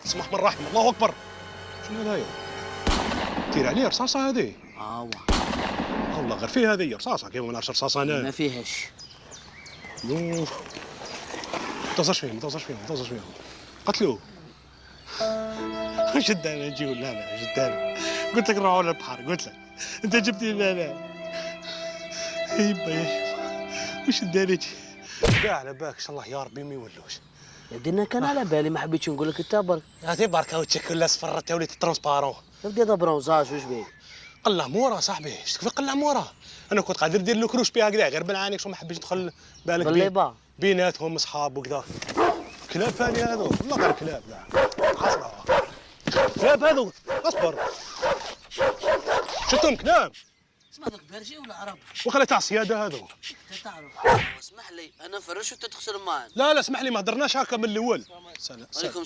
بسم الله الرحمن الرحيم. الله اكبر. شنو هذايا؟ تير عليه رصاصه هذه. والله غير فيها هذه رصاصه كيما ما نعرفش رصاصه انا. ما فيهاش. يوه ما توصلش فيهم ما توصلش فيهم ما توصلش فيهم. قتلوه. شد انا نجي ولا لا شد انا. قلت لك نروحوا للبحر قلت لك. انت جبتني لا. يبا يا يبا وش الدارجي؟ كاع على بالك ان شاء الله يا ربي ما يولوش. يا ودي انا كان على بالي ما حبيتش نقول لك انت برك. هاتي بركه وتشك ولا صفر تا وليت ترونسبارون. يا ودي هذا برونزاج واش بيه؟ قلع مورا صاحبي شتك في قلع مورا. انا كنت قادر ندير له كروش بها هكذا غير بالعانيك شو ما حبيتش ندخل بالك بيناتهم اصحاب وكذا. كلاب ثاني هذو والله غير كلاب كاع حصره كلاب هذو اصبر شفتهم كلاب. اسمع ذاك برجي ولا عرب؟ وخلي تاع الصياده هذو. انت تعرف اسمح لي انا نفرش وانت تغسل معانا. لا اسمح لي ما هضرناش هكا من الاول. سلام. عليكم